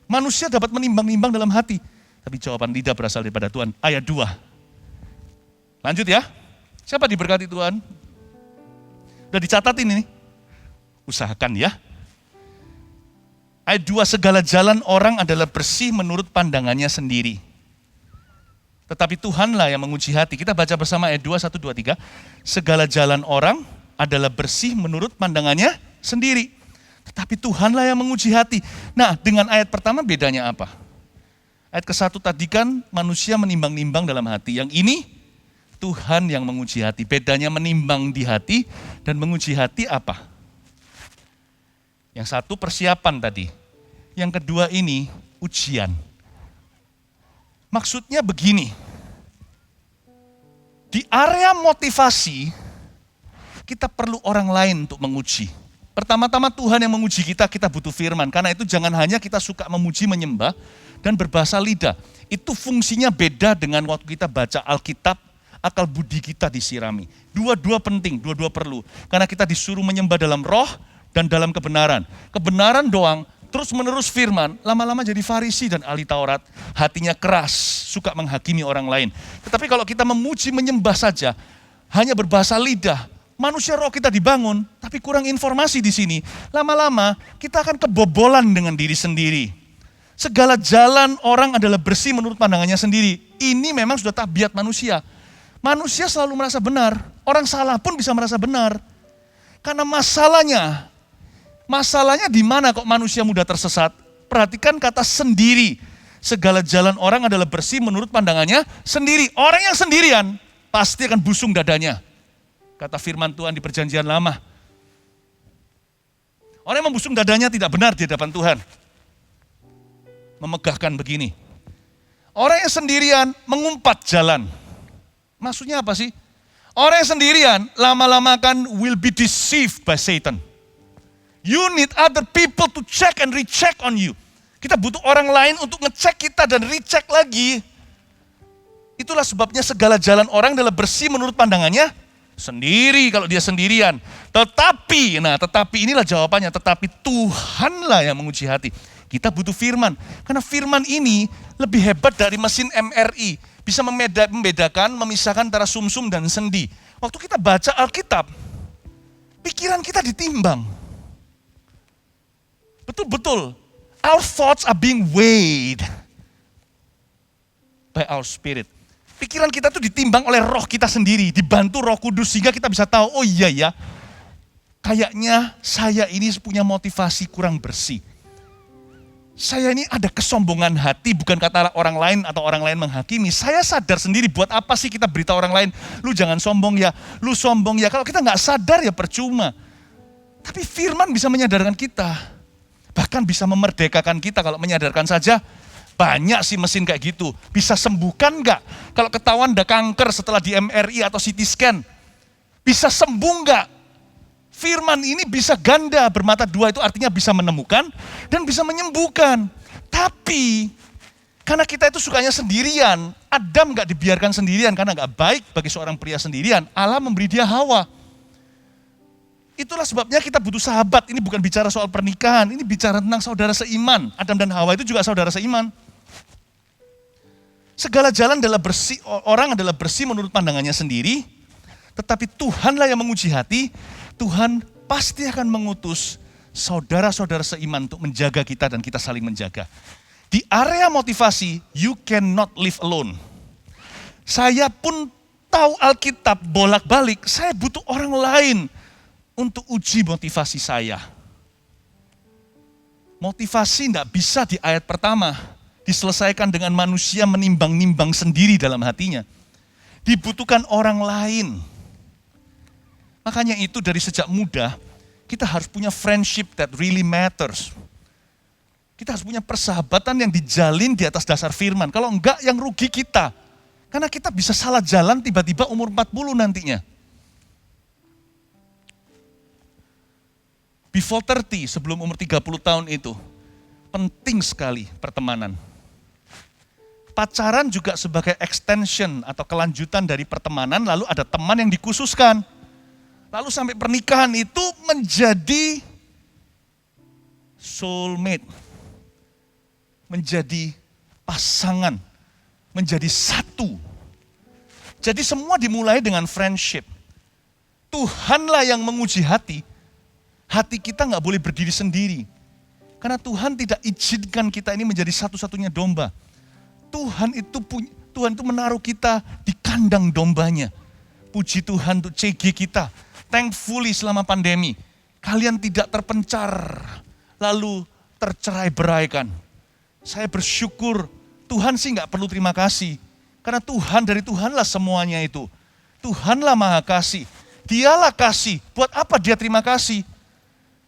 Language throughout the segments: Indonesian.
Manusia dapat menimbang-nimbang dalam hati. Tapi jawaban lidah berasal daripada Tuhan. Ayat 2. Lanjut ya. Siapa diberkati Tuhan? Udah dicatatin ini. Usahakan ya. Ayat 2, segala jalan orang adalah bersih menurut pandangannya sendiri. Tetapi Tuhanlah yang menguji hati. Kita baca bersama ayat 2, 1, 2, 3. Segala jalan orang adalah bersih menurut pandangannya sendiri. Tetapi Tuhanlah yang menguji hati. Nah, dengan ayat pertama bedanya apa? Ayat ke-1 tadi kan manusia menimbang-nimbang dalam hati. Yang ini Tuhan yang menguji hati. Bedanya menimbang di hati dan menguji hati apa? Yang satu persiapan tadi. Yang kedua ini ujian. Maksudnya begini, di area motivasi, kita perlu orang lain untuk menguji. Pertama-tama Tuhan yang menguji kita, kita butuh firman. Karena itu jangan hanya kita suka memuji, menyembah, dan berbahasa lidah. Itu fungsinya beda dengan waktu kita baca Alkitab, akal budi kita disirami. Dua-dua penting, dua-dua perlu. Karena kita disuruh menyembah dalam roh dan dalam kebenaran. Kebenaran doang, terus menerus firman, lama-lama jadi Farisi dan ahli Taurat, hatinya keras, suka menghakimi orang lain. Tetapi kalau kita memuji, menyembah saja, hanya berbahasa lidah, manusia roh kita dibangun, tapi kurang informasi di sini. Lama-lama kita akan kebobolan dengan diri sendiri. Segala jalan orang adalah bersih menurut pandangannya sendiri. Ini memang sudah tabiat manusia. Manusia selalu merasa benar, orang salah pun bisa merasa benar. Karena masalahnya di mana kok manusia mudah tersesat? Perhatikan kata sendiri. Segala jalan orang adalah bersih menurut pandangannya sendiri. Orang yang sendirian pasti akan busung dadanya. Kata firman Tuhan di Perjanjian Lama. Orang yang membusung dadanya tidak benar di hadapan Tuhan. Memegahkan begini. Orang yang sendirian mengumpat jalan. Maksudnya apa sih? Orang yang sendirian lama-lama akan will be deceived by Satan. You need other people to check and recheck on you. Kita butuh orang lain untuk ngecek kita dan recheck lagi. Itulah sebabnya segala jalan orang adalah bersih menurut pandangannya sendiri kalau dia sendirian. Tetapi inilah jawabannya, tetapi Tuhanlah yang menguji hati. Kita butuh firman, karena firman ini lebih hebat dari mesin MRI. Bisa membedakan, memisahkan antara sumsum dan sendi. Waktu kita baca Alkitab, pikiran kita ditimbang. Betul-betul, our thoughts are being weighed by our spirit. Pikiran kita tuh ditimbang oleh roh kita sendiri, dibantu Roh Kudus sehingga kita bisa tahu, oh iya ya, kayaknya saya ini punya motivasi kurang bersih. Saya ini ada kesombongan hati, bukan kata orang lain atau orang lain menghakimi. Saya sadar sendiri, buat apa sih kita beritahu orang lain, lu jangan sombong ya, lu sombong ya. Kalau kita nggak sadar ya percuma. Tapi firman bisa menyadarkan kita. Bahkan bisa memerdekakan kita kalau menyadarkan saja. Banyak sih mesin kayak gitu. Bisa sembuhkan nggak? Kalau ketahuan ada kanker setelah di MRI atau CT scan. Bisa sembuh nggak? Firman ini bisa ganda, bermata dua itu artinya bisa menemukan dan bisa menyembuhkan. Tapi karena kita itu sukanya sendirian, Adam nggak dibiarkan sendirian karena nggak baik bagi seorang pria sendirian. Allah memberi dia Hawa. Itulah sebabnya kita butuh sahabat. Ini bukan bicara soal pernikahan, ini bicara tentang saudara seiman. Adam dan Hawa itu juga saudara seiman. Segala jalan adalah bersih, orang adalah bersih menurut pandangannya sendiri, tetapi Tuhanlah yang menguji hati. Tuhan pasti akan mengutus saudara-saudara seiman untuk menjaga kita dan kita saling menjaga. Di area motivasi, you cannot live alone. Saya pun tahu Alkitab bolak-balik, saya butuh orang lain untuk uji motivasi saya. Motivasi tidak bisa di ayat pertama diselesaikan dengan manusia menimbang-nimbang sendiri dalam hatinya. Dibutuhkan orang lain. Makanya itu dari sejak muda, kita harus punya friendship that really matters. Kita harus punya persahabatan yang dijalin di atas dasar firman. Kalau enggak, yang rugi kita. Karena kita bisa salah jalan tiba-tiba umur 40 nantinya. Before 30, sebelum umur 30 tahun itu, penting sekali pertemanan. Pacaran juga sebagai extension atau kelanjutan dari pertemanan, lalu ada teman yang dikhususkan. Lalu sampai pernikahan itu menjadi soulmate. menjadi pasangan, menjadi satu. Jadi semua dimulai dengan friendship. Tuhanlah yang menguji hati. Hati kita nggak boleh berdiri sendiri. Karena Tuhan tidak izinkan kita ini menjadi satu-satunya domba. Tuhan itu menaruh kita di kandang dombanya. Puji Tuhan untuk CG kita. Thankfully selama pandemi, kalian tidak terpencar, lalu tercerai-beraikan. Saya bersyukur, Tuhan sih nggak perlu terima kasih. Karena Tuhan, dari Tuhanlah semuanya itu. Tuhanlah Maha Kasih. Dialah kasih. Buat apa dia terima kasih?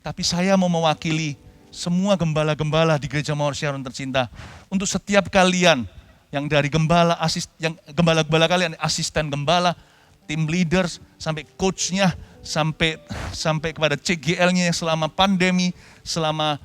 Tapi saya mau mewakili semua gembala-gembala di Gereja Mawar Syaron tercinta. Untuk setiap kalian yang dari gembala-gembala kalian, asisten gembala, tim leaders, sampai coachnya, sampai kepada CGL-nya yang selama pandemi, selama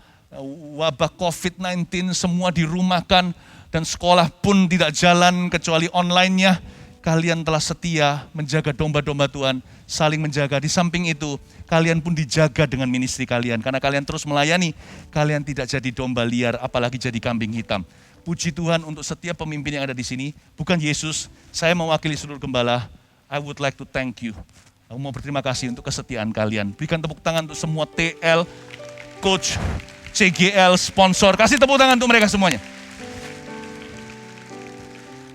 wabah COVID-19 semua dirumahkan, dan sekolah pun tidak jalan kecuali online-nya. Kalian telah setia menjaga domba-domba Tuhan, saling menjaga. Di samping itu, kalian pun dijaga dengan ministry kalian. Karena kalian terus melayani, kalian tidak jadi domba liar, apalagi jadi kambing hitam. Puji Tuhan untuk setiap pemimpin yang ada di sini. Bukan Yesus, saya mewakili seluruh gembala. I would like to thank you. Aku mau berterima kasih untuk kesetiaan kalian. Berikan tepuk tangan untuk semua TL, coach, CGL, sponsor. Kasih tepuk tangan untuk mereka semuanya.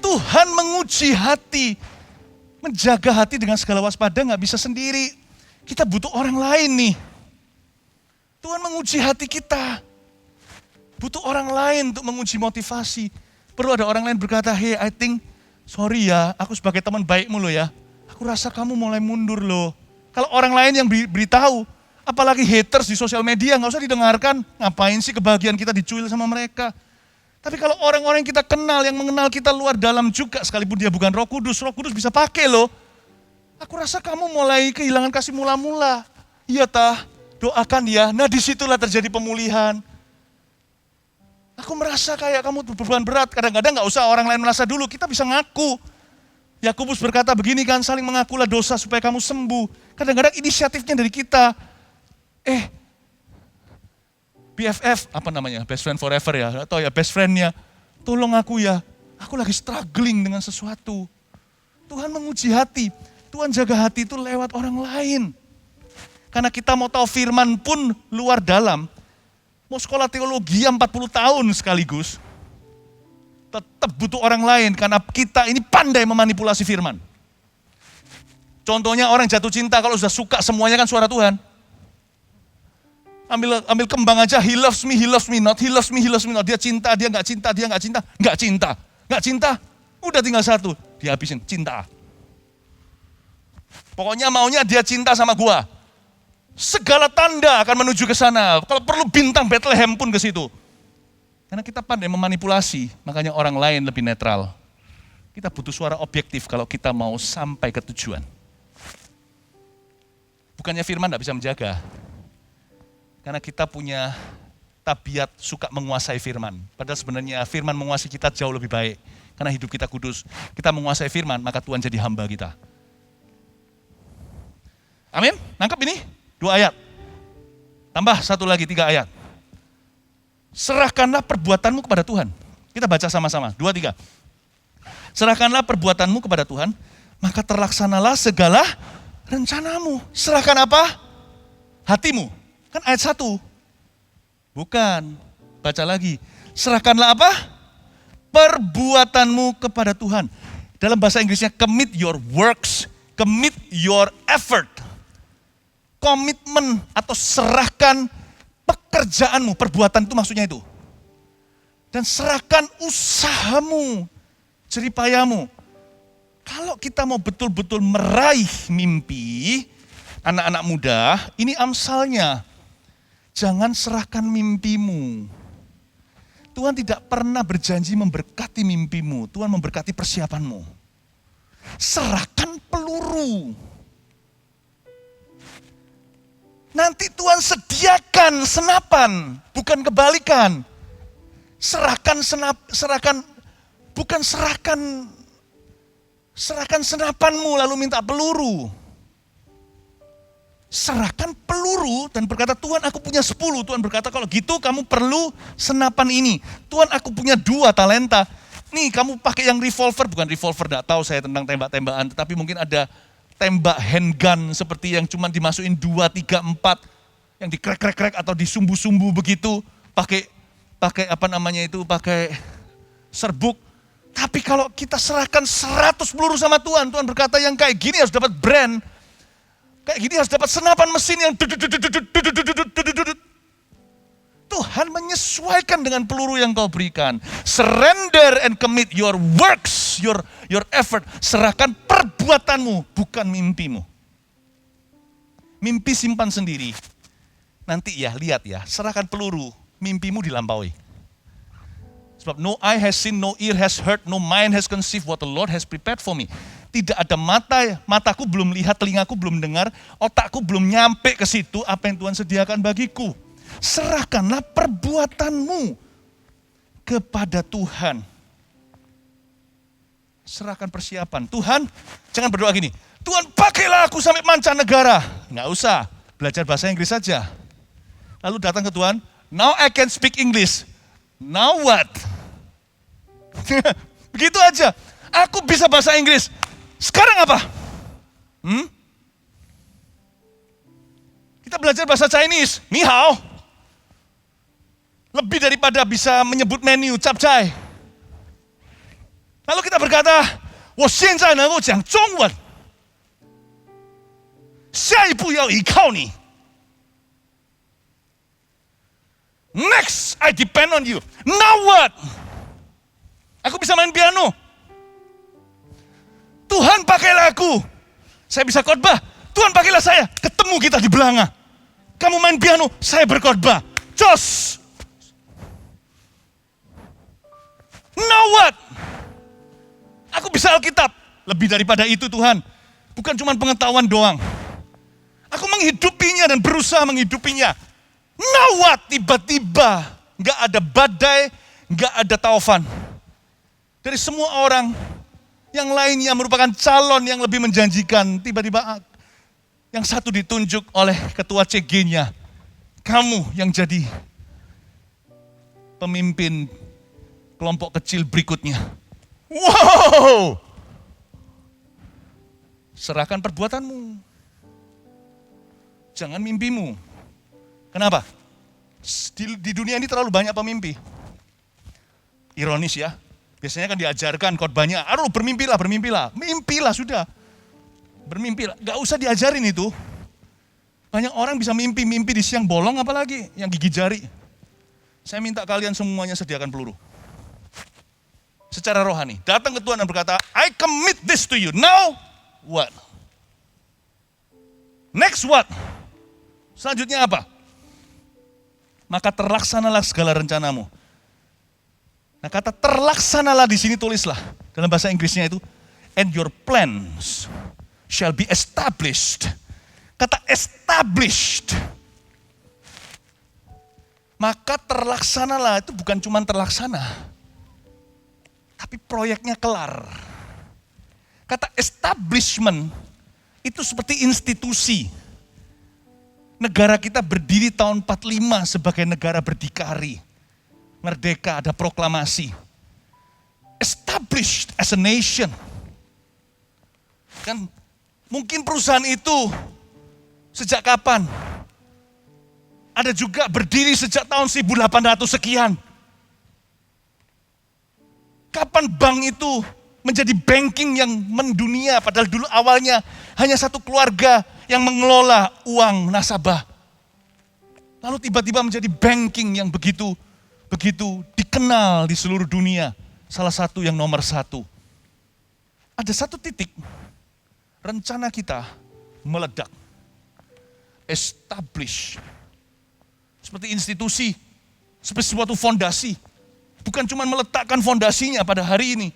Tuhan menguji hati, menjaga hati dengan segala waspada, gak bisa sendiri. Kita butuh orang lain nih. Tuhan menguji hati kita. Butuh orang lain untuk menguji motivasi. Perlu ada orang lain berkata, hey I think, sorry ya, aku sebagai teman baikmu loh ya. Aku rasa kamu mulai mundur loh. Kalau orang lain yang beritahu, apalagi haters di sosial media, gak usah didengarkan. Ngapain sih kebahagiaan kita dicuil sama mereka. Tapi kalau orang-orang yang kita kenal, yang mengenal kita luar dalam juga, sekalipun dia bukan Roh Kudus bisa pakai loh. Aku rasa kamu mulai kehilangan kasih mula-mula. Iya tah, doakan ya. Nah disitulah terjadi pemulihan. Aku merasa kayak kamu beban berat. Kadang-kadang gak usah orang lain merasa dulu, kita bisa ngaku. Yakobus berkata begini kan, saling mengakulah dosa supaya kamu sembuh. Kadang-kadang inisiatifnya dari kita. BFF, apa namanya, best friend forever ya, atau ya best friendnya, tolong aku ya, aku lagi struggling dengan sesuatu. Tuhan menguji hati, Tuhan jaga hati itu lewat orang lain. Karena kita mau tahu firman pun luar dalam, mau sekolah teologi 40 tahun sekaligus, tetap butuh orang lain karena kita ini pandai memanipulasi firman. Contohnya orang jatuh cinta, kalau sudah suka semuanya kan suara Tuhan. Ambil kembang aja, he loves me not, he loves me not. Dia cinta, dia nggak cinta, dia nggak cinta, nggak cinta. Udah tinggal satu, dihabisin, cinta. Pokoknya maunya dia cinta sama gua. Segala tanda akan menuju ke sana. Kalau perlu bintang Bethlehem pun ke situ. Karena kita pandai memanipulasi, makanya orang lain lebih netral. Kita butuh suara objektif kalau kita mau sampai ke tujuan. Bukannya firman nggak bisa menjaga. Karena kita punya tabiat suka menguasai firman. Padahal sebenarnya firman menguasai kita jauh lebih baik. Karena hidup kita kudus. Kita menguasai firman, maka Tuhan jadi hamba kita. Amin? Nangkep ini? 2 ayat. Tambah 1 lagi, 3 ayat. Serahkanlah perbuatanmu kepada Tuhan. Kita baca sama-sama, 2, 3. Serahkanlah perbuatanmu kepada Tuhan, maka terlaksanalah segala rencanamu. Serahkan apa? Hatimu. Kan ayat 1. Bukan. Baca lagi. Serahkanlah apa? Perbuatanmu kepada Tuhan. Dalam bahasa Inggrisnya commit your works, commit your effort. Komitmen atau serahkan pekerjaanmu, perbuatan itu maksudnya itu. Dan serahkan usahamu, jeripayamu. Kalau kita mau betul-betul meraih mimpi, anak-anak muda, ini amsalnya. Jangan serahkan mimpimu. Tuhan tidak pernah berjanji memberkati mimpimu. Tuhan memberkati persiapanmu. Serahkan peluru. Nanti Tuhan sediakan senapan, bukan kebalikan. Serahkan serahkan senapanmu lalu minta peluru. serahkan peluru dan berkata, Tuhan aku punya 10. Tuhan berkata, kalau gitu kamu perlu senapan ini. Tuhan aku punya 2 talenta. Nih kamu pakai yang revolver, bukan revolver, enggak tahu saya tentang tembak-tembakan, tetapi mungkin ada tembak handgun seperti yang cuma dimasukin 2, 3, 4, yang dikrek-krek atau disumbu-sumbu begitu, pakai pakai serbuk. Tapi kalau kita serahkan 100 peluru sama Tuhan, Tuhan berkata yang kayak gini harus dapat brand. Kayak gini harus dapat senapan mesin yang Tuhan menyesuaikan dengan peluru yang kau berikan. Surrender and commit your works, your effort. Serahkan perbuatanmu, bukan mimpimu. Mimpi simpan sendiri. Nanti ya, lihat ya, serahkan peluru, mimpimu dilampaui. Sebab no eye has seen, no ear has heard, no mind has conceived what the Lord has prepared for me. Tidak ada mataku belum lihat, telingaku belum dengar, otakku belum nyampe ke situ apa yang Tuhan sediakan bagiku. Serahkanlah perbuatanmu kepada Tuhan. Serahkan persiapan. Tuhan, jangan berdoa gini, Tuhan pakailah aku sampai mancanegara. Nggak usah, belajar bahasa Inggris saja. Lalu datang ke Tuhan, now I can speak English. Now what? Begitu aja. Aku bisa bahasa Inggris. Sekarang apa? Kita belajar bahasa Chinese. Ni hao. Lebih daripada bisa menyebut menu capcay. Lalu kita berkata, 我现在能够讲中文。下一步要依靠你。Next, I depend on you. Now what? Aku bisa main piano. Tuhan pakailah aku. Saya bisa khotbah. Tuhan pakailah saya. Ketemu kita di Belanga. Kamu main piano, saya berkhotbah. Jos. Now what? Aku bisa Alkitab. Lebih daripada itu Tuhan. Bukan cuma pengetahuan doang. Aku menghidupinya dan berusaha menghidupinya. Now what? Tiba-tiba gak ada badai, gak ada taufan. Dari semua orang yang lainnya merupakan calon yang lebih menjanjikan. Tiba-tiba yang satu ditunjuk oleh ketua CG-nya. Kamu yang jadi pemimpin kelompok kecil berikutnya. Wow! Serahkan perbuatanmu. Jangan mimpimu. Kenapa? Di dunia ini terlalu banyak pemimpi. Ironis ya. Biasanya kan diajarkan khotbahnya, aduh bermimpilah. Mimpilah sudah. Bermimpilah. Gak usah diajarin itu. Banyak orang bisa mimpi di siang bolong apalagi yang gigi jari. Saya minta kalian semuanya sediakan peluru. Secara rohani. Datang ke Tuhan dan berkata, I commit this to you. Now what? Next what? Selanjutnya apa? Maka terlaksanalah segala rencanamu. Nah kata terlaksanalah di sini tulislah. Dalam bahasa Inggrisnya itu, and your plans shall be established. Kata established. Maka terlaksanalah itu bukan cuma terlaksana. Tapi proyeknya kelar. Kata establishment itu seperti institusi. Negara kita berdiri tahun 45 sebagai negara berdikari. Merdeka, ada proklamasi. Established as a nation. Kan mungkin perusahaan itu sejak kapan? Ada juga berdiri sejak tahun 1800 sekian. Kapan bank itu menjadi banking yang mendunia, padahal dulu awalnya hanya satu keluarga yang mengelola uang nasabah. Lalu tiba-tiba menjadi banking yang begitu dikenal di seluruh dunia. Salah satu yang nomor 1. Ada satu titik, rencana kita meledak. Establish. Seperti institusi, seperti suatu fondasi. Bukan cuma meletakkan fondasinya pada hari ini,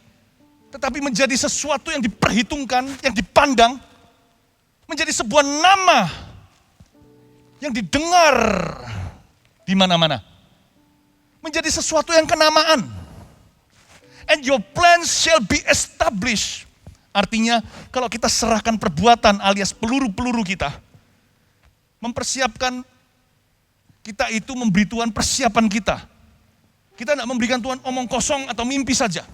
tetapi menjadi sesuatu yang diperhitungkan, yang dipandang, menjadi sebuah nama yang didengar di mana-mana. Menjadi sesuatu yang kenamaan. And your plans shall be established. Artinya kalau kita serahkan perbuatan alias peluru-peluru kita, Mempersiapkan kita itu memberi Tuhan persiapan kita. Kita tidak memberikan Tuhan omong kosong atau mimpi saja.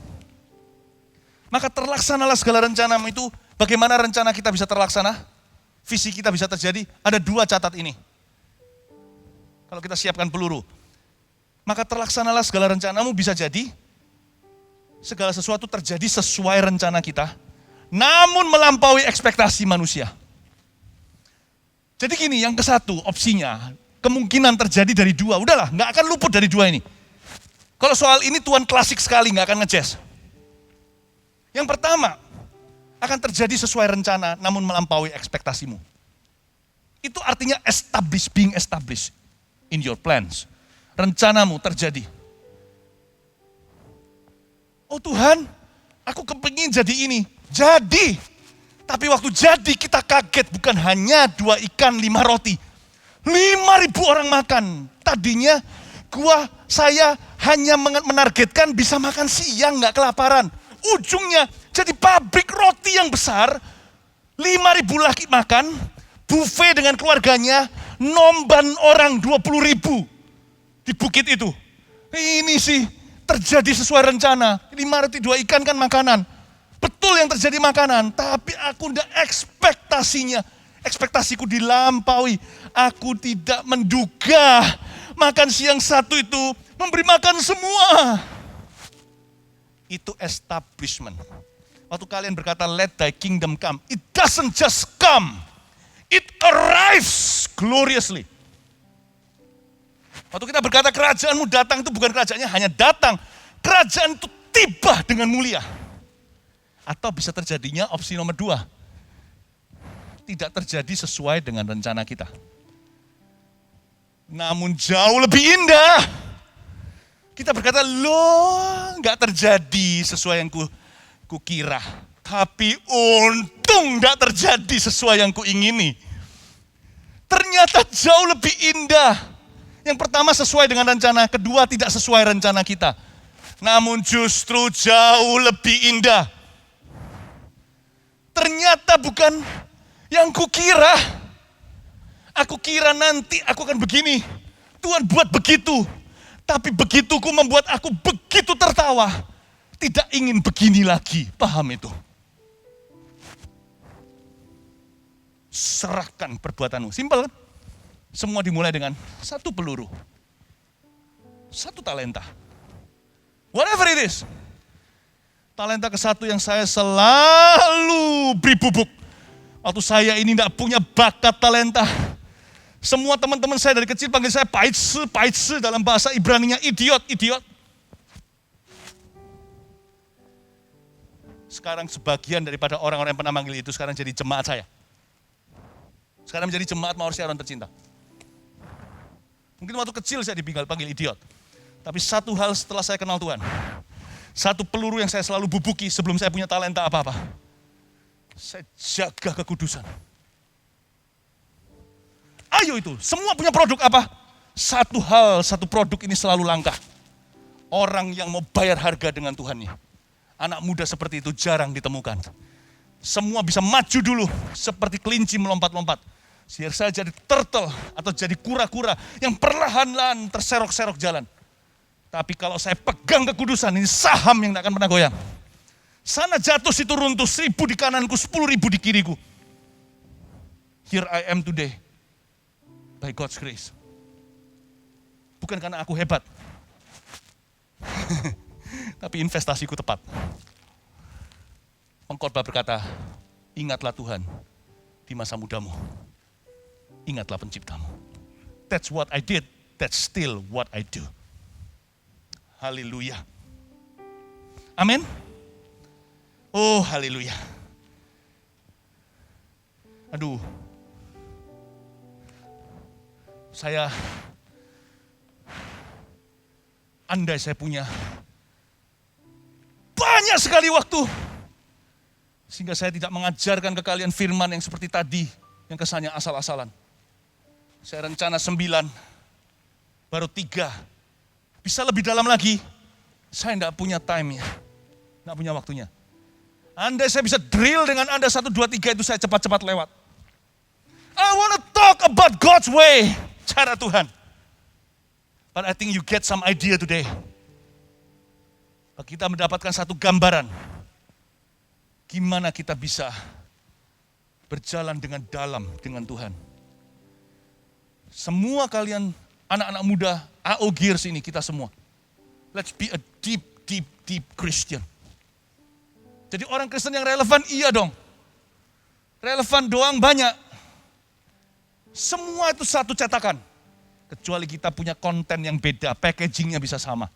Maka terlaksanalah segala rencanamu itu. Bagaimana rencana kita bisa terlaksana? Visi kita bisa terjadi. Ada 2 catat ini. Kalau kita siapkan peluru. Maka terlaksanalah segala rencanamu, bisa jadi segala sesuatu terjadi sesuai rencana kita. Namun melampaui ekspektasi manusia. Jadi gini, yang ke-1 opsinya, kemungkinan terjadi dari 2. Udahlah, nggak akan luput dari 2 ini. Kalau soal ini Tuhan klasik sekali, nggak akan ngejes. Yang pertama, akan terjadi sesuai rencana, namun melampaui ekspektasimu. Itu artinya being established in your plans. Rencanamu terjadi. Oh Tuhan, aku kepingin jadi ini. Jadi. Tapi waktu jadi kita kaget, bukan hanya 2 ikan 5 roti. 5.000 orang makan. Tadinya saya hanya menargetkan bisa makan siang, gak kelaparan. Ujungnya jadi pabrik roti yang besar. 5.000 laki makan, buffet dengan keluarganya, nomban orang 20.000 di bukit itu. Ini sih terjadi sesuai rencana. 5 roti 2 ikan kan makanan. Betul yang terjadi makanan, tapi aku tidak ekspektasinya. Ekspektasiku dilampaui. Aku tidak menduga makan siang 1 itu memberi makan semua. Itu establishment. Waktu kalian berkata, let thy kingdom come. It doesn't just come. It arrives gloriously. Waktu kita berkata kerajaanmu datang, itu bukan kerajaannya hanya datang. Kerajaan itu tiba dengan mulia. Atau bisa terjadinya opsi nomor 2. Tidak terjadi sesuai dengan rencana kita. Namun jauh lebih indah. Kita berkata, loh gak terjadi sesuai yang kukira. Tapi untung gak terjadi sesuai yang kuingini. Ternyata jauh lebih indah. Yang pertama sesuai dengan rencana, kedua tidak sesuai rencana kita. Namun justru jauh lebih indah. Ternyata bukan yang kukira. Aku kira nanti aku akan begini. Tuhan buat begitu. Tapi begituku membuat aku begitu tertawa. Tidak ingin begini lagi. Paham itu? Serahkan perbuatanmu. Simpel kan? Semua dimulai dengan 1 peluru. 1 talenta. Whatever it is. Talenta ke-1 yang saya selalu beri bubuk. Waktu saya ini tidak punya bakat talenta. Semua teman-teman saya dari kecil panggil saya paitse dalam bahasa Ibraninya, idiot. Sekarang sebagian daripada orang-orang yang pernah manggil itu sekarang jadi jemaat saya. Sekarang menjadi jemaat Mawar Siaran tercinta. Mungkin waktu kecil saya dipanggil idiot. Tapi satu hal setelah saya kenal Tuhan. 1 peluru yang saya selalu bubuki sebelum saya punya talenta apa-apa. Saya jaga kekudusan. Ayo itu, semua punya produk apa? 1 produk ini selalu langka. Orang yang mau bayar harga dengan Tuhannya. Anak muda seperti itu jarang ditemukan. Semua bisa maju dulu seperti kelinci melompat-lompat. Biar saya jadi turtle atau jadi kura-kura yang perlahan-lahan terserok-serok jalan. Tapi kalau saya pegang kekudusan, ini saham yang tidak akan pernah goyang. Sana jatuh, situ runtuh, 1.000 di kananku, 10.000 di kiriku. Here I am today, by God's grace. Bukan karena aku hebat, tapi investasiku tepat. Pengkhotbah berkata, ingatlah Tuhan di masa mudamu. Ingatlah penciptamu. That's what I did, that's still what I do. Haleluya. Amin. Oh, haleluya. Aduh. Andai saya punya banyak sekali waktu, sehingga saya tidak mengajarkan ke kalian firman yang seperti tadi, yang kesannya asal-asalan. Saya rencana 9, baru 3. Bisa lebih dalam lagi, saya tidak punya time-nya, tidak punya waktunya. Andai saya bisa drill dengan Anda 1, 2, 3 itu saya cepat-cepat lewat. I want to talk about God's way. Cara Tuhan. But I think you get some idea today. Kita mendapatkan satu gambaran. Gimana kita bisa berjalan dengan dalam dengan Tuhan. Semua kalian anak-anak muda, AO Gears ini kita semua. Let's be a deep Christian. Jadi orang Kristen yang relevan iya dong. Relevan doang banyak. Semua itu satu cetakan. Kecuali kita punya konten yang beda, packagingnya bisa sama.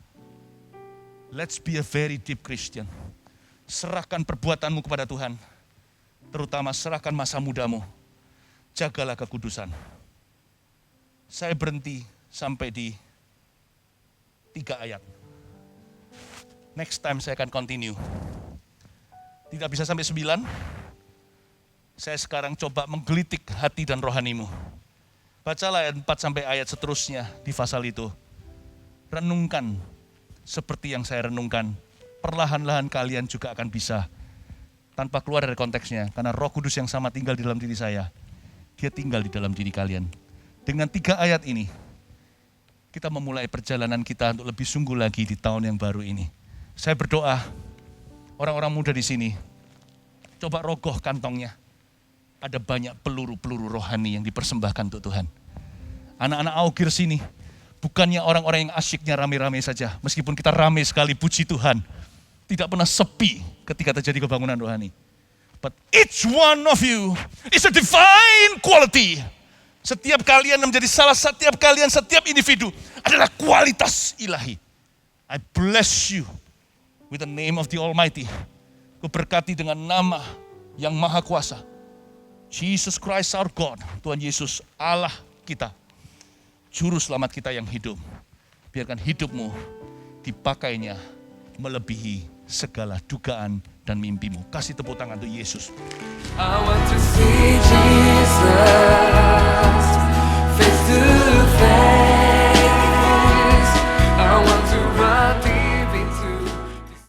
Let's be a very deep Christian. Serahkan perbuatanmu kepada Tuhan. Terutama serahkan masa mudamu. Jagalah kekudusan. Saya berhenti sampai di 3 ayat. Next time saya akan continue. Tidak bisa sampai 9. Saya sekarang coba menggelitik hati dan rohanimu. Bacalah ayat 4 sampai ayat seterusnya di pasal itu. Renungkan seperti yang saya renungkan. Perlahan-lahan kalian juga akan bisa. Tanpa keluar dari konteksnya. Karena Roh Kudus yang sama tinggal di dalam diri saya. Dia tinggal di dalam diri kalian. Dengan 3 ayat ini, kita memulai perjalanan kita untuk lebih sungguh lagi di tahun yang baru ini. Saya berdoa, orang-orang muda di sini, coba rogoh kantongnya. Ada banyak peluru-peluru rohani yang dipersembahkan untuk Tuhan. Anak-anak Augir sini, bukannya orang-orang yang asyiknya rame-rame saja. Meskipun kita rame sekali, puji Tuhan. Tidak pernah sepi ketika terjadi kebangunan rohani. But each one of you is a divine quality. Setiap kalian menjadi setiap individu adalah kualitas ilahi. I bless you with the name of the Almighty. Kuberkati dengan nama yang maha kuasa. Jesus Christ our God. Tuhan Yesus Allah kita. Juru selamat kita yang hidup. Biarkan hidupmu dipakainya melebihi segala dugaan dan mimpimu. Kasih tepuk tangan untuk Yesus. I want to see Jesus.